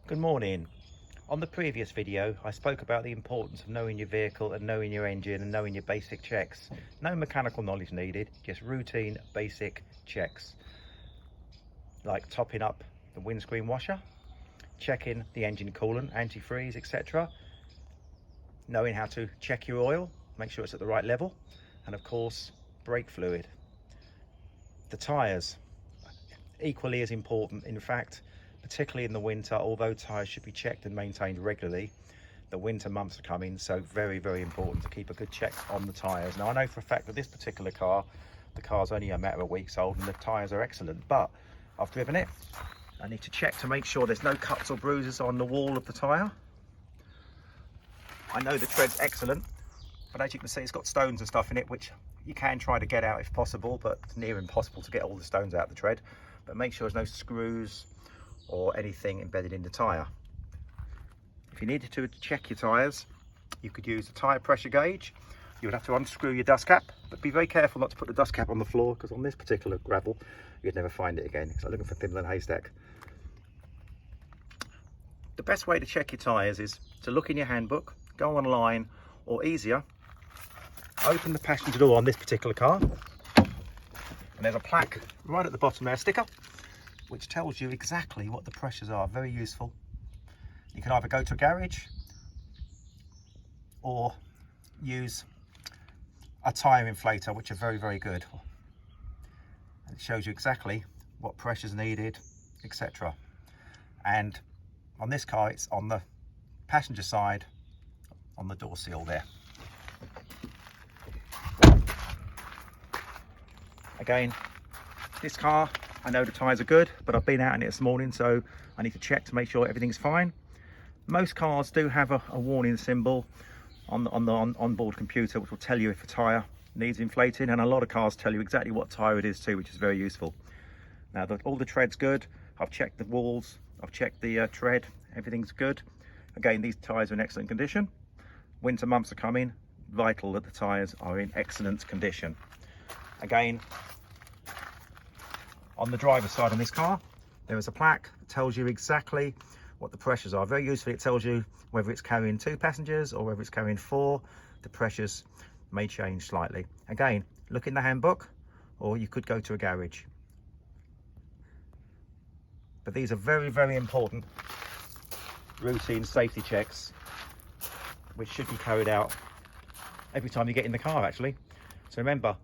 Good morning. On the previous video, I spoke about the importance of knowing your vehicle and knowing your engine and knowing your basic checks. No mechanical knowledge needed, just routine basic checks. Like topping up the windscreen washer, checking the engine coolant, antifreeze, etc. Knowing how to check your oil, make sure it's at the right level. And of course, brake fluid. The tyres, equally as important. In fact, particularly in the winter, although tyres should be checked and maintained regularly, the winter months are coming, so very, very important to keep a good check on the tyres. Now, I know for a fact that this particular car, the car's only a matter of weeks old and the tyres are excellent, but I've driven it. I need to check to make sure there's no cuts or bruises on the wall of the tyre. I know the tread's excellent, but as you can see, it's got stones and stuff in it, which you can try to get out if possible, but it's near impossible to get all the stones out of the tread. But make sure there's no screws or anything embedded in the tyre. If you needed to check your tyres, you could use a tyre pressure gauge. You would have to unscrew your dust cap, but be very careful not to put the dust cap on the floor, because on this particular gravel, you'd never find it again. It's like looking for pins in a haystack. The best way to check your tyres is to look in your handbook, go online, or easier, open the passenger door on this particular car, and there's a plaque right at the bottom there, a sticker, which tells you exactly what the pressures are. Very useful. You can either go to a garage or use a tyre inflator, which are very, very good. And it shows you exactly what pressures needed, etc. And on this car, it's on the passenger side, on the door seal there. Again, this car, I know the tyres are good, but I've been out in it this morning, so I need to check to make sure everything's fine. Most cars do have a warning symbol on the onboard computer, which will tell you if a tyre needs inflating, and a lot of cars tell you exactly what tyre it is too, which is very useful. Now, all the tread's good. I've checked the walls, I've checked the tread, everything's good. Again, these tyres are in excellent condition. Winter months are coming, vital that the tyres are in excellent condition. Again, on the driver's side on this car, there is a plaque that tells you exactly what the pressures are. Very useful, it tells you whether it's carrying 2 passengers or whether it's carrying 4. The pressures may change slightly. Again, look in the handbook, or you could go to a garage. But these are very, very important routine safety checks, which should be carried out every time you get in the car, actually. So remember,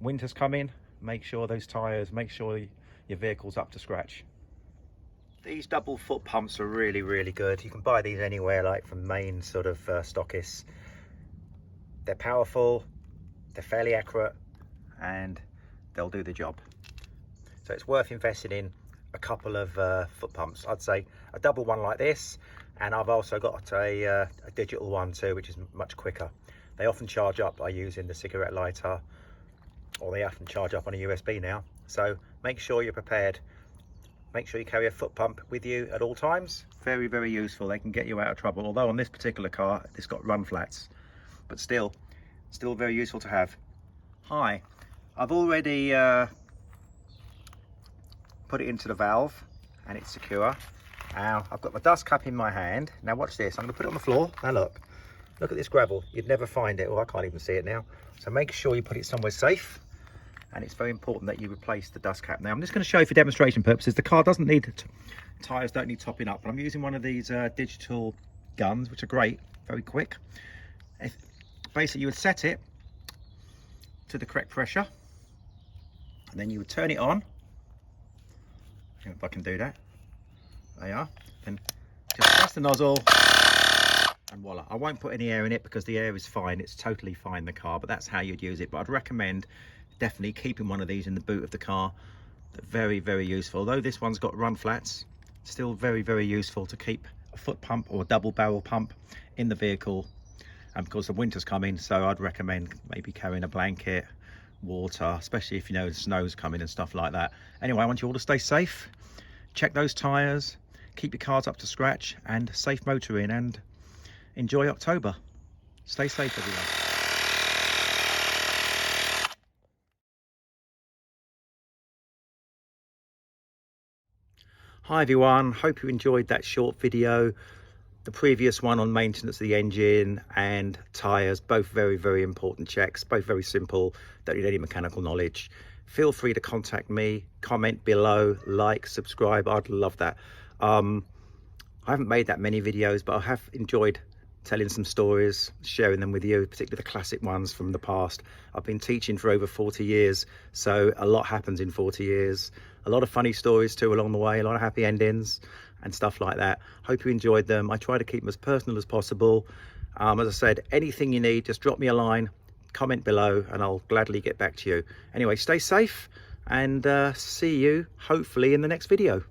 winter's coming, make sure those tyres, make sure your vehicle's up to scratch. These double foot pumps are really, really good. You can buy these anywhere, like from main sort of stockists. They're powerful, they're fairly accurate, and they'll do the job. So it's worth investing in a couple of foot pumps. I'd say a double one like this, and I've also got a digital one too, which is much quicker. They often charge up by using the cigarette lighter, or they often charge up on a USB now. So make sure you're prepared. Make sure you carry a foot pump with you at all times. Very, very useful. They can get you out of trouble. Although on this particular car, it's got run flats, but still very useful to have. Hi, I've already put it into the valve and it's secure. Now I've got my dust cap in my hand. Now watch this. I'm going to put it on the floor. Now look at this gravel. You'd never find it. Well, I can't even see it now. So make sure you put it somewhere safe. And it's very important that you replace the dust cap. Now I'm just going to show you for demonstration purposes. The car doesn't need, tyres don't need topping up, but I'm using one of these digital guns, which are great, very quick. Basically you would set it to the correct pressure, and then you would turn it on. If I can do that. There you are. Then just press the nozzle, and voila. I won't put any air in it because the air is fine, it's totally fine, the car, but that's how you'd use it. But I'd recommend definitely keeping one of these in the boot of the car. They're very, very useful. Although this one's got run flats, still very, very useful to keep a foot pump or a double barrel pump in the vehicle. And because the winter's coming, so I'd recommend maybe carrying a blanket, water, especially if you know the snow's coming and stuff like that. Anyway, I want you all to stay safe, check those tyres, keep your cars up to scratch, and safe motoring, and enjoy October. Stay safe, everyone. Hi everyone, hope you enjoyed that short video. The previous one on maintenance of the engine and tyres, both very important checks, both very simple, don't need any mechanical knowledge. Feel free to contact me, comment below, like, subscribe, I'd love that. I haven't made that many videos, but I have enjoyed telling some stories, sharing them with you, particularly the classic ones from the past. I've been teaching for over 40 years, so a lot happens in 40 years. A lot of funny stories too along the way, a lot of happy endings and stuff like that. Hope you enjoyed them. I try to keep them as personal as possible. As I said, anything you need, just drop me a line, comment below, and I'll gladly get back to you. Anyway, stay safe and see you hopefully in the next video.